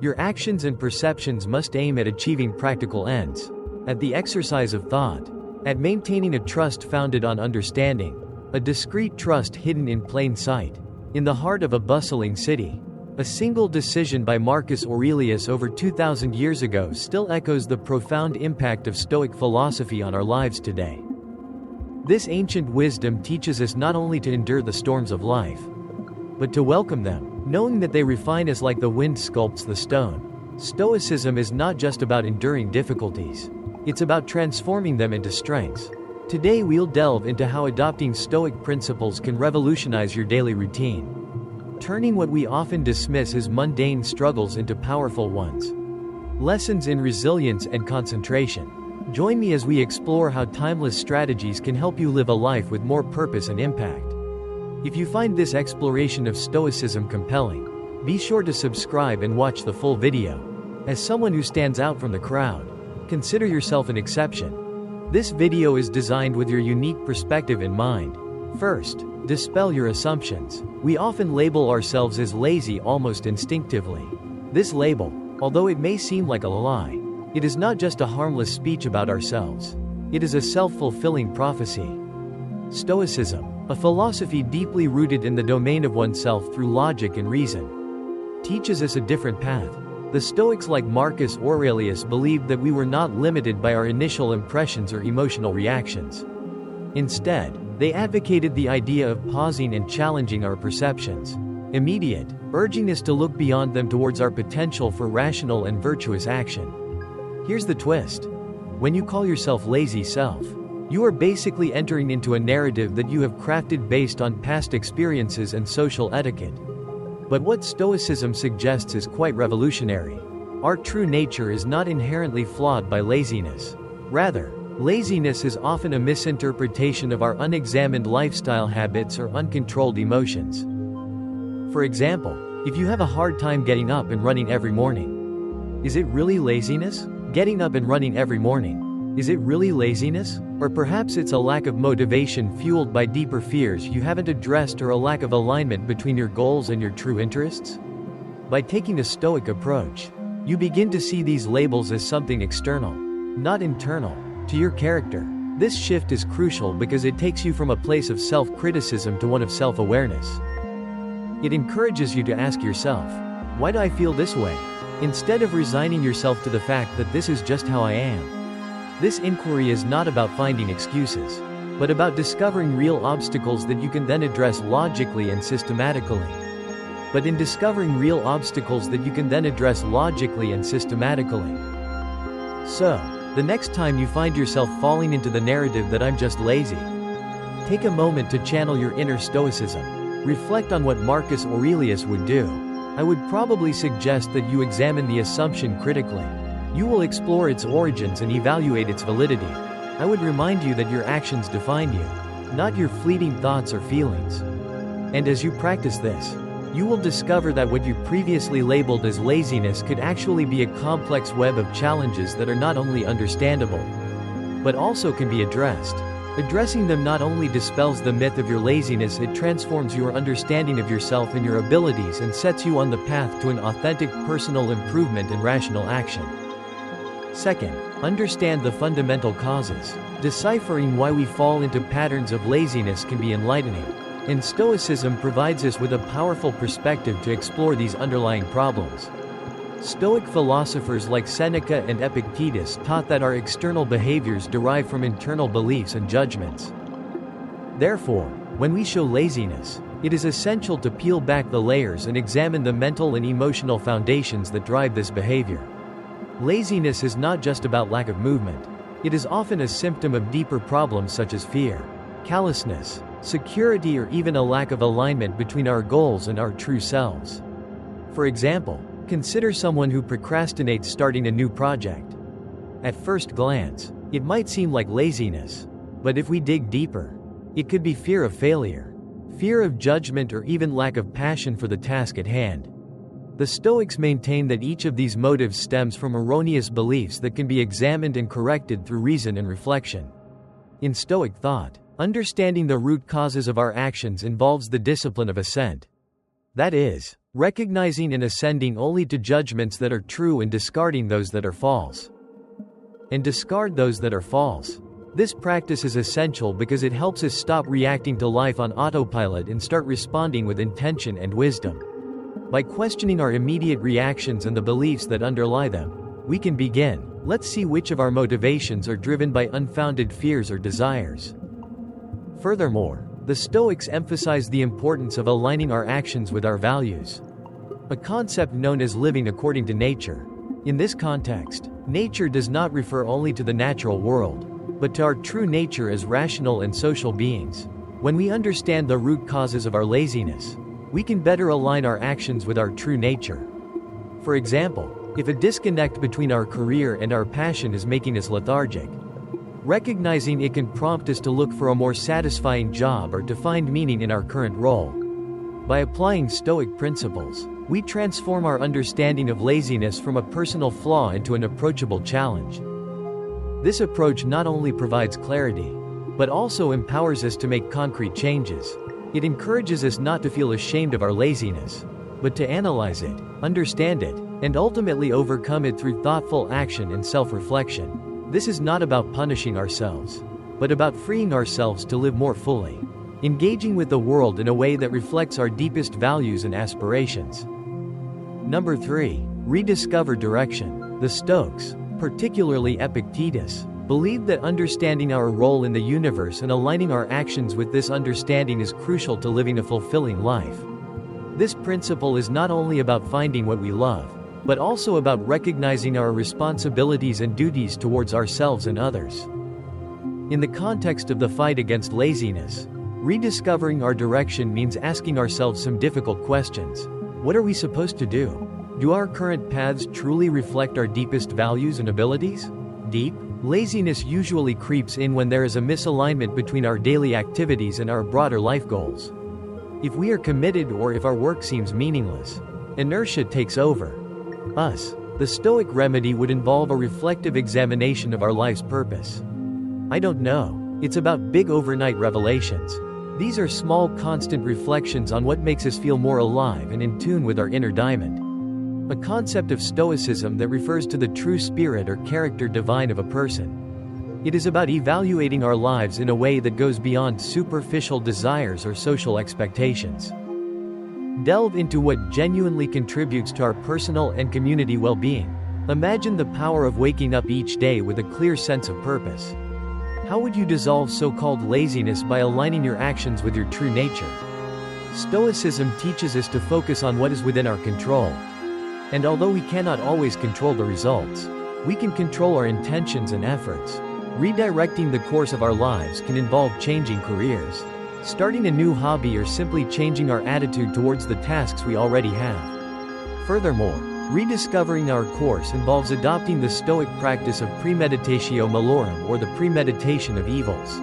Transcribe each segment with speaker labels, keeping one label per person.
Speaker 1: Your actions and perceptions must aim at achieving practical ends, at the exercise of thought, at maintaining a trust founded on understanding, a discreet trust hidden in plain sight, in the heart of a bustling city. A single decision by Marcus Aurelius over 2,000 years ago still echoes the profound impact of Stoic philosophy on our lives today. This ancient wisdom teaches us not only to endure the storms of life, but to welcome them, knowing that they refine us like the wind sculpts the stone. Stoicism is not just about enduring difficulties. It's about transforming them into strengths. Today we'll delve into how adopting Stoic principles can revolutionize your daily routine, turning what we often dismiss as mundane struggles into powerful ones. Lessons in resilience and concentration. Join me as we explore how timeless strategies can help you live a life with more purpose and impact. If you find this exploration of Stoicism compelling, be sure to subscribe and watch the full video. As someone who stands out from the crowd, consider yourself an exception. This video is designed with your unique perspective in mind. First, dispel your assumptions. We often label ourselves as lazy almost instinctively. This label, although it may seem like a lie, it is not just a harmless speech about ourselves. It is a self-fulfilling prophecy. Stoicism, a philosophy deeply rooted in the domain of oneself through logic and reason, teaches us a different path. The Stoics like Marcus Aurelius believed that we were not limited by our initial impressions or emotional reactions. Instead, they advocated the idea of pausing and challenging our perceptions, immediate, urging us to look beyond them towards our potential for rational and virtuous action. Here's the twist. When you call yourself lazy self, you are basically entering into a narrative that you have crafted based on past experiences and social etiquette. But what Stoicism suggests is quite revolutionary. Our true nature is not inherently flawed by laziness. Rather, laziness is often a misinterpretation of our unexamined lifestyle habits or uncontrolled emotions. For example, if you have a hard time getting up and running every morning, is it really laziness? Getting up and running every morning, is it really laziness? Or perhaps it's a lack of motivation fueled by deeper fears you haven't addressed, or a lack of alignment between your goals and your true interests? By taking a Stoic approach, you begin to see these labels as something external, not internal, to your character. This shift is crucial because it takes you from a place of self-criticism to one of self-awareness. It encourages you to ask yourself, why do I feel this way? Instead of resigning yourself to the fact that this is just how I am. This inquiry is not about finding excuses, but about discovering real obstacles that you can then address logically and systematically. So, the next time you find yourself falling into the narrative that I'm just lazy, take a moment to channel your inner Stoicism. Reflect on what Marcus Aurelius would do. I would probably suggest that you examine the assumption critically. You will explore its origins and evaluate its validity. I would remind you that your actions define you, not your fleeting thoughts or feelings. And as you practice this, you will discover that what you previously labeled as laziness could actually be a complex web of challenges that are not only understandable, but also can be addressed. Addressing them not only dispels the myth of your laziness, it transforms your understanding of yourself and your abilities and sets you on the path to an authentic personal improvement and rational action. Second, understand the fundamental causes. Deciphering why we fall into patterns of laziness can be enlightening, and Stoicism provides us with a powerful perspective to explore these underlying problems. Stoic philosophers like Seneca and Epictetus taught that our external behaviors derive from internal beliefs and judgments. Therefore, when we show laziness, it is essential to peel back the layers and examine the mental and emotional foundations that drive this behavior. Laziness is not just about lack of movement. It is often a symptom of deeper problems such as fear, callousness, security, or even a lack of alignment between our goals and our true selves. For example, consider someone who procrastinates starting a new project. At first glance, it might seem like laziness, but if we dig deeper, it could be fear of failure, fear of judgment, or even lack of passion for the task at hand. The Stoics maintain that each of these motives stems from erroneous beliefs that can be examined and corrected through reason and reflection. In Stoic thought, understanding the root causes of our actions involves the discipline of assent. That is, recognizing and ascending only to judgments that are true and discarding those that are false. And discard those that are false. This practice is essential because it helps us stop reacting to life on autopilot and start responding with intention and wisdom. By questioning our immediate reactions and the beliefs that underlie them, we can begin. Let's see which of our motivations are driven by unfounded fears or desires. Furthermore, the Stoics emphasize the importance of aligning our actions with our values, a concept known as living according to nature. In this context, nature does not refer only to the natural world, but to our true nature as rational and social beings. When we understand the root causes of our laziness, we can better align our actions with our true nature. For example, if a disconnect between our career and our passion is making us lethargic, recognizing it can prompt us to look for a more satisfying job or to find meaning in our current role. By applying Stoic principles, we transform our understanding of laziness from a personal flaw into an approachable challenge. This approach not only provides clarity, but also empowers us to make concrete changes. It encourages us not to feel ashamed of our laziness, but to analyze it, understand it, and ultimately overcome it through thoughtful action and self-reflection. This is not about punishing ourselves, but about freeing ourselves to live more fully, engaging with the world in a way that reflects our deepest values and aspirations. Number 3. Rediscover direction. The Stoics, particularly Epictetus, believed that understanding our role in the universe and aligning our actions with this understanding is crucial to living a fulfilling life. This principle is not only about finding what we love, but also about recognizing our responsibilities and duties towards ourselves and others. In the context of the fight against laziness, rediscovering our direction means asking ourselves some difficult questions. What are we supposed to do? Do our current paths truly reflect our deepest values and abilities? Deep laziness usually creeps in when there is a misalignment between our daily activities and our broader life goals. If we are committed or if our work seems meaningless, inertia takes over. The Stoic remedy would involve a reflective examination of our life's purpose. I don't know. It's about big overnight revelations. These are small constant reflections on what makes us feel more alive and in tune with our inner diamond. A concept of Stoicism that refers to the true spirit or character divine of a person. It is about evaluating our lives in a way that goes beyond superficial desires or social expectations. Delve into what genuinely contributes to our personal and community well-being. Imagine the power of waking up each day with a clear sense of purpose. How would you dissolve so-called laziness by aligning your actions with your true nature? Stoicism teaches us to focus on what is within our control. And although we cannot always control the results, we can control our intentions and efforts. Redirecting the course of our lives can involve changing careers, starting a new hobby, or simply changing our attitude towards the tasks we already have. Furthermore, rediscovering our course involves adopting the Stoic practice of premeditatio malorum, or the premeditation of evils.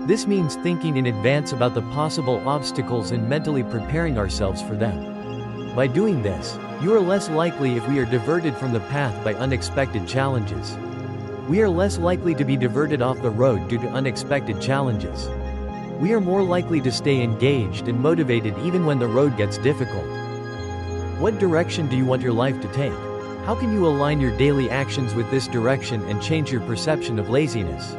Speaker 1: This means thinking in advance about the possible obstacles and mentally preparing ourselves for them. By doing this, you are less likely if we are diverted from the path by unexpected challenges. We are less likely to be diverted off the road due to unexpected challenges. We are more likely to stay engaged and motivated even when the road gets difficult. What direction do you want your life to take? How can you align your daily actions with this direction and change your perception of laziness?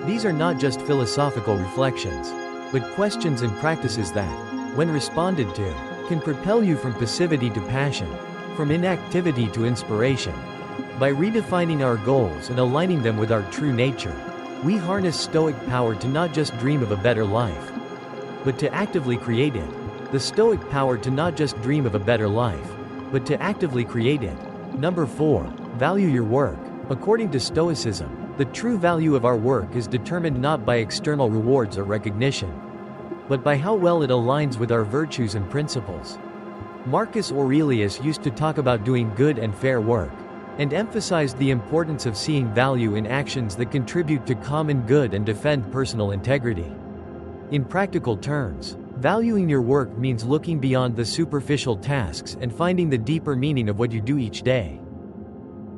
Speaker 1: These are not just philosophical reflections, but questions and practices that, when responded to, can propel you from passivity to passion, from inactivity to inspiration. By redefining our goals and aligning them with our true nature, we harness Stoic power to not just dream of a better life, but to actively create it. The Stoic power to not just dream of a better life, but to actively create it. Number 4. Value your work. According to Stoicism, the true value of our work is determined not by external rewards or recognition, but by how well it aligns with our virtues and principles. Marcus Aurelius used to talk about doing good and fair work, and emphasized the importance of seeing value in actions that contribute to common good and defend personal integrity. In practical terms, valuing your work means looking beyond the superficial tasks and finding the deeper meaning of what you do each day.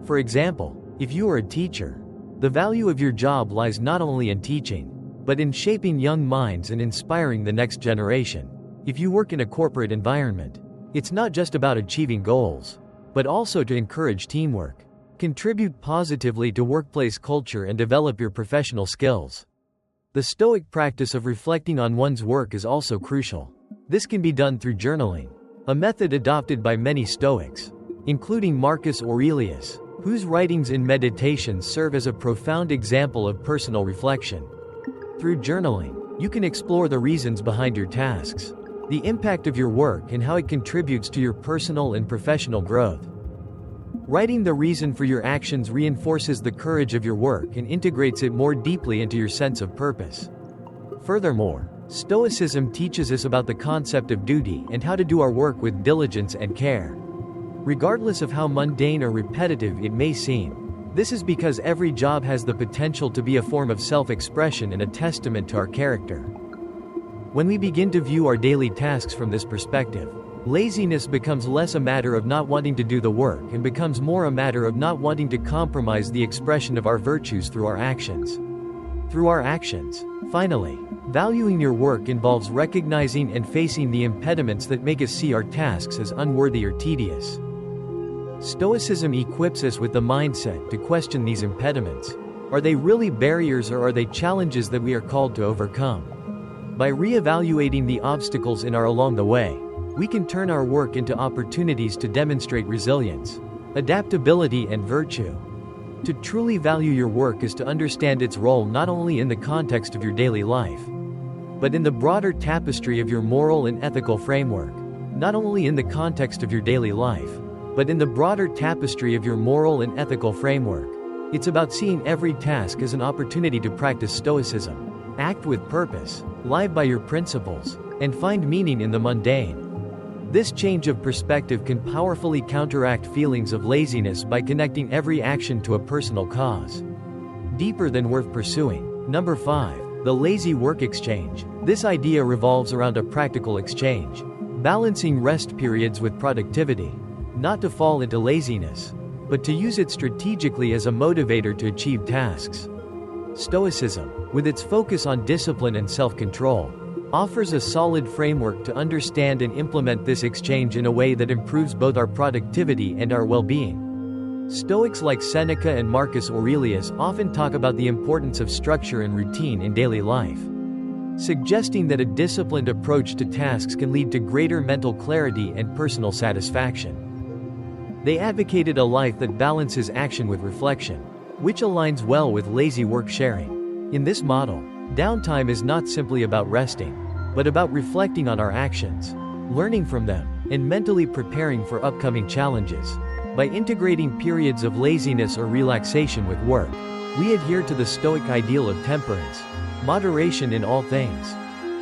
Speaker 1: For example, if you are a teacher, the value of your job lies not only in teaching, but in shaping young minds and inspiring the next generation. If you work in a corporate environment, It's not just about achieving goals, but also to encourage teamwork, contribute positively to workplace culture, and develop your professional skills. The Stoic practice of reflecting on one's work is also crucial. This can be done through journaling, a method adopted by many Stoics, including Marcus Aurelius, whose writings in Meditations serve as a profound example of personal reflection. Through journaling, you can explore the reasons behind your tasks, the impact of your work, and how it contributes to your personal and professional growth. Writing the reason for your actions reinforces the courage of your work and integrates it more deeply into your sense of purpose. Furthermore, Stoicism teaches us about the concept of duty and how to do our work with diligence and care. Regardless of how mundane or repetitive it may seem, this is because every job has the potential to be a form of self-expression and a testament to our character. When we begin to view our daily tasks from this perspective, laziness becomes less a matter of not wanting to do the work and becomes more a matter of not wanting to compromise the expression of our virtues through our actions. Finally, valuing your work involves recognizing and facing the impediments that make us see our tasks as unworthy or tedious. Stoicism equips us with the mindset to question these impediments. Are they really barriers, or are they challenges that we are called to overcome? By re-evaluating the obstacles along the way, we can turn our work into opportunities to demonstrate resilience, adaptability, and virtue. To truly value your work is to understand its role not only in the context of your daily life, but in the broader tapestry of your moral and ethical framework. Not only in the context of your daily life, but in the broader tapestry of your moral and ethical framework. It's about seeing every task as an opportunity to practice Stoicism, act with purpose, live by your principles, and find meaning in the mundane. This change of perspective can powerfully counteract feelings of laziness by connecting every action to a personal cause deeper than worth pursuing. Number 5. The lazy work exchange. This idea revolves around a practical exchange, balancing rest periods with productivity, not to fall into laziness, but to use it strategically as a motivator to achieve tasks. Stoicism, with its focus on discipline and self-control, offers a solid framework to understand and implement this exchange in a way that improves both our productivity and our well-being. Stoics like Seneca and Marcus Aurelius often talk about the importance of structure and routine in daily life, suggesting that a disciplined approach to tasks can lead to greater mental clarity and personal satisfaction. They advocated a life that balances action with reflection, which aligns well with lazy work sharing. In this model, downtime is not simply about resting, but about reflecting on our actions, learning from them, and mentally preparing for upcoming challenges. By integrating periods of laziness or relaxation with work, we adhere to the Stoic ideal of temperance, moderation in all things.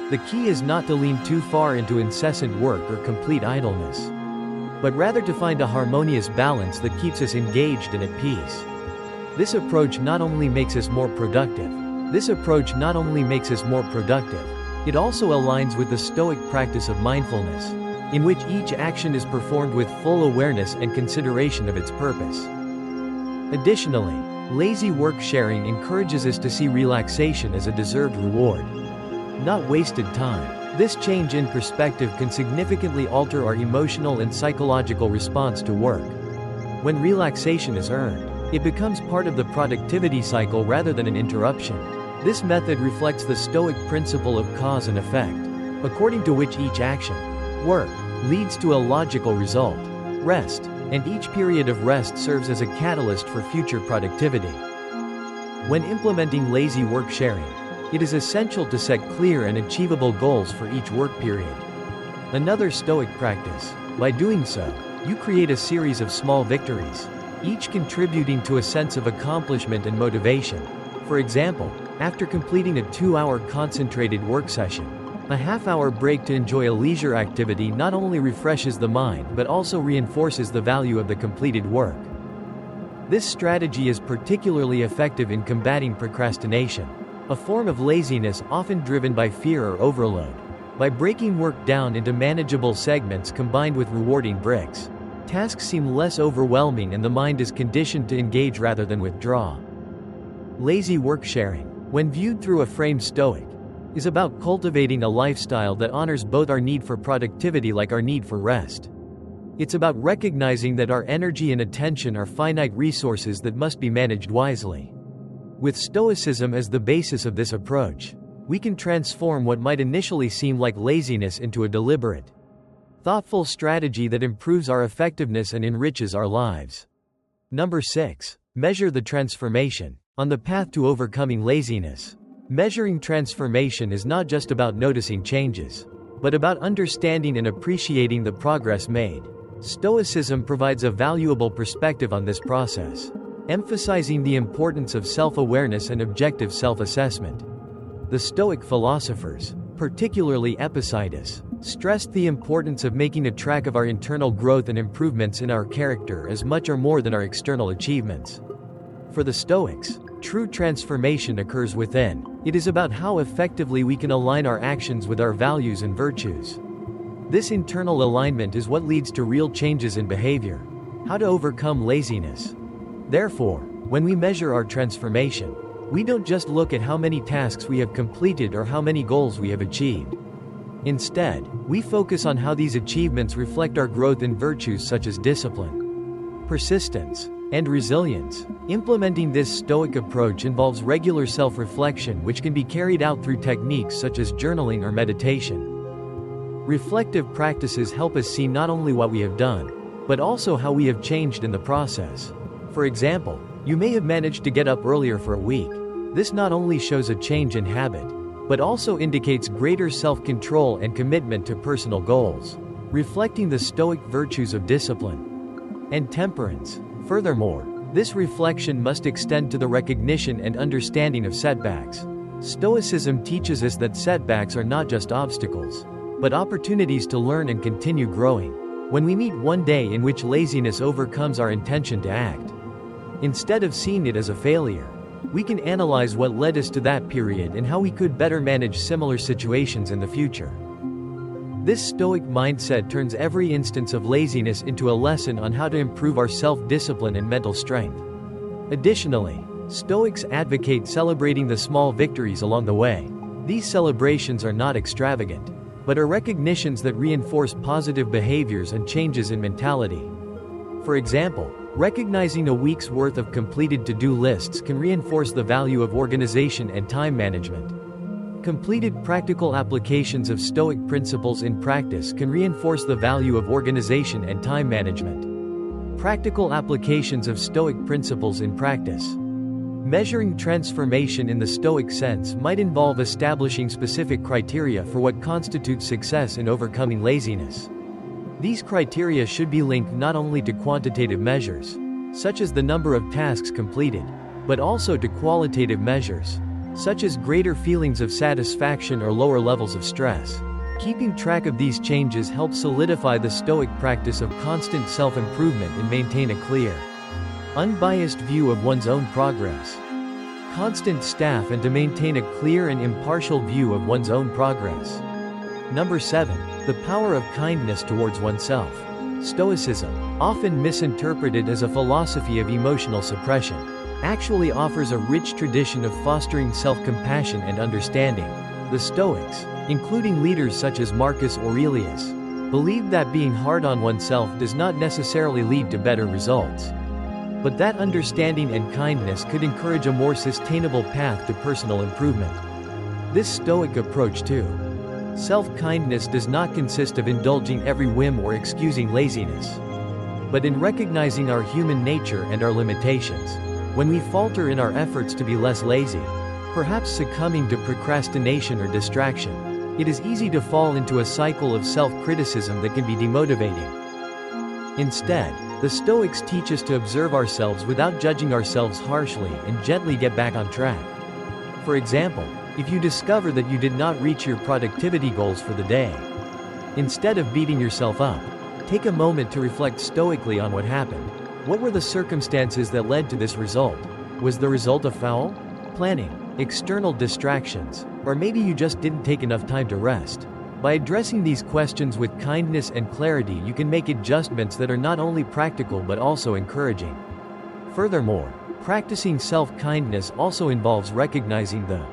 Speaker 1: The key is not to lean too far into incessant work or complete idleness, but rather to find a harmonious balance that keeps us engaged and at peace. This approach not only makes us more productive, it also aligns with the Stoic practice of mindfulness, in which each action is performed with full awareness and consideration of its purpose. Additionally, lazy work sharing encourages us to see relaxation as a deserved reward, not wasted time. This change in perspective can significantly alter our emotional and psychological response to work. When relaxation is earned, it becomes part of the productivity cycle rather than an interruption. This method reflects the Stoic principle of cause and effect, according to which each action, work, leads to a logical result, rest, and each period of rest serves as a catalyst for future productivity. When implementing lazy work sharing, it is essential to set clear and achievable goals for each work period. Another Stoic practice. By doing so, you create a series of small victories, each contributing to a sense of accomplishment and motivation. For example, after completing a 2-hour concentrated work session, a half-hour break to enjoy a leisure activity not only refreshes the mind but also reinforces the value of the completed work. This strategy is particularly effective in combating procrastination, a form of laziness often driven by fear or overload. By breaking work down into manageable segments combined with rewarding breaks, tasks seem less overwhelming and the mind is conditioned to engage rather than withdraw. Lazy work sharing, when viewed through a framed Stoic, is about cultivating a lifestyle that honors both our need for productivity like our need for rest. It's about recognizing that our energy and attention are finite resources that must be managed wisely. With Stoicism as the basis of this approach, we can transform what might initially seem like laziness into a deliberate, thoughtful strategy that improves our effectiveness and enriches our lives. Number 6. Measure the transformation. On the path to overcoming laziness, measuring transformation is not just about noticing changes, but about understanding and appreciating the progress made. Stoicism provides a valuable perspective on this process, emphasizing the importance of self-awareness and objective self-assessment. The Stoic philosophers, particularly Epictetus, stressed the importance of making a track of our internal growth and improvements in our character as much or more than our external achievements. For the Stoics, true transformation occurs within. It is about how effectively we can align our actions with our values and virtues. This internal alignment is what leads to real changes in behavior. How to overcome laziness. Therefore, when we measure our transformation, we don't just look at how many tasks we have completed or how many goals we have achieved. Instead, we focus on how these achievements reflect our growth in virtues such as discipline, persistence, and resilience. Implementing this Stoic approach involves regular self-reflection, which can be carried out through techniques such as journaling or meditation. Reflective practices help us see not only what we have done, but also how we have changed in the process. For example, you may have managed to get up earlier for a week. This not only shows a change in habit, but also indicates greater self-control and commitment to personal goals, reflecting the Stoic virtues of discipline and temperance. Furthermore, this reflection must extend to the recognition and understanding of setbacks. Stoicism teaches us that setbacks are not just obstacles, but opportunities to learn and continue growing. When we meet one day in which laziness overcomes our intention to act, instead of seeing it as a failure, we can analyze what led us to that period and how we could better manage similar situations in the future. This Stoic mindset turns every instance of laziness into a lesson on how to improve our self-discipline and mental strength. Additionally, Stoics advocate celebrating the small victories along the way. These celebrations are not extravagant, but are recognitions that reinforce positive behaviors and changes in mentality. For example, recognizing a week's worth of completed to-do lists can reinforce the value of organization and time management. Completed practical applications of Stoic principles in practice can reinforce the value of organization and time management. Practical applications of Stoic principles in practice. Measuring transformation in the Stoic sense might involve establishing specific criteria for what constitutes success in overcoming laziness. These criteria should be linked not only to quantitative measures, such as the number of tasks completed, but also to qualitative measures, such as greater feelings of satisfaction or lower levels of stress. Keeping track of these changes helps solidify the Stoic practice of constant self-improvement and maintain a clear, unbiased view of one's own progress. Constant staff and to maintain a clear and impartial view of one's own progress. Number 7. The power of kindness towards oneself. Stoicism, often misinterpreted as a philosophy of emotional suppression, actually offers a rich tradition of fostering self-compassion and understanding. The Stoics, including leaders such as Marcus Aurelius, believed that being hard on oneself does not necessarily lead to better results, but that understanding and kindness could encourage a more sustainable path to personal improvement. This Stoic approach to self-kindness does not consist of indulging every whim or excusing laziness, but in recognizing our human nature and our limitations. When we falter in our efforts to be less lazy, perhaps succumbing to procrastination or distraction, it is easy to fall into a cycle of self-criticism that can be demotivating. Instead, the Stoics teach us to observe ourselves without judging ourselves harshly and gently get back on track. For example, if you discover that you did not reach your productivity goals for the day, instead of beating yourself up, take a moment to reflect stoically on what happened. What were the circumstances that led to this result? Was the result of foul planning, external distractions, or maybe you just didn't take enough time to rest? By addressing these questions with kindness and clarity, you can make adjustments that are not only practical but also encouraging. Furthermore, practicing self-kindness also involves recognizing the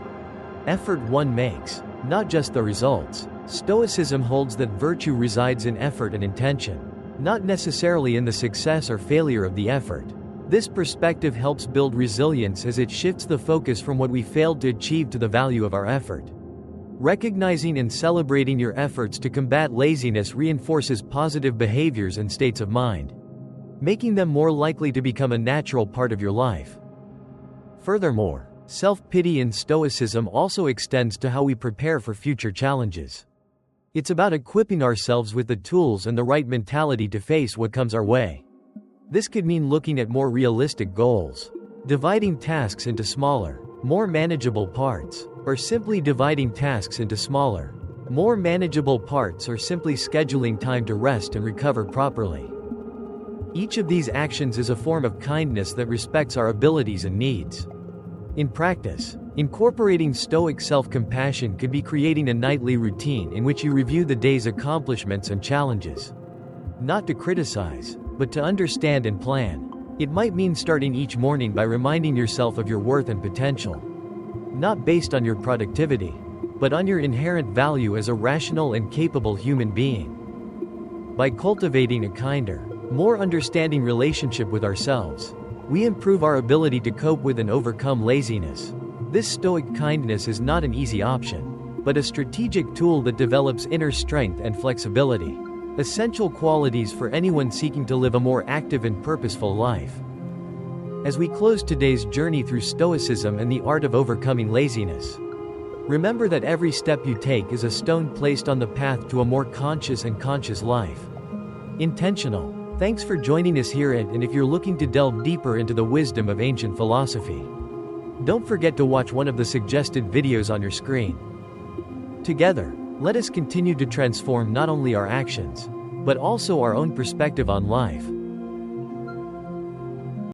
Speaker 1: effort one makes, not just the results. Stoicism holds that virtue resides in effort and intention. not necessarily in the success or failure of the effort. This perspective helps build resilience as it shifts the focus from what we failed to achieve to the value of our effort. Recognizing and celebrating your efforts to combat laziness reinforces positive behaviors and states of mind, making them more likely to become a natural part of your life. Furthermore, self-pity in Stoicism also extends to how we prepare for future challenges. It's about equipping ourselves with the tools and the right mentality to face what comes our way. This could mean looking at more realistic goals, dividing tasks into smaller, more manageable parts, or simply dividing tasks into smaller, more manageable parts, or simply scheduling time to rest and recover properly. Each of these actions is a form of kindness that respects our abilities and needs. In practice, incorporating Stoic self-compassion could be creating a nightly routine in which you review the day's accomplishments and challenges. Not to criticize, but to understand and plan. It might mean starting each morning by reminding yourself of your worth and potential. Not based on your productivity, but on your inherent value as a rational and capable human being. By cultivating a kinder, more understanding relationship with ourselves, we improve our ability to cope with and overcome laziness. This Stoic kindness is not an easy option, but a strategic tool that develops inner strength and flexibility, essential qualities for anyone seeking to live a more active and purposeful life. As we close today's journey through Stoicism and the art of overcoming laziness, remember that every step you take is a stone placed on the path to a more conscious and conscious life. Intentional. Thanks for joining us here, and if you're looking to delve deeper into the wisdom of ancient philosophy, don't forget to watch one of the suggested videos on your screen. Together, let us continue to transform not only our actions, but also our own perspective on life.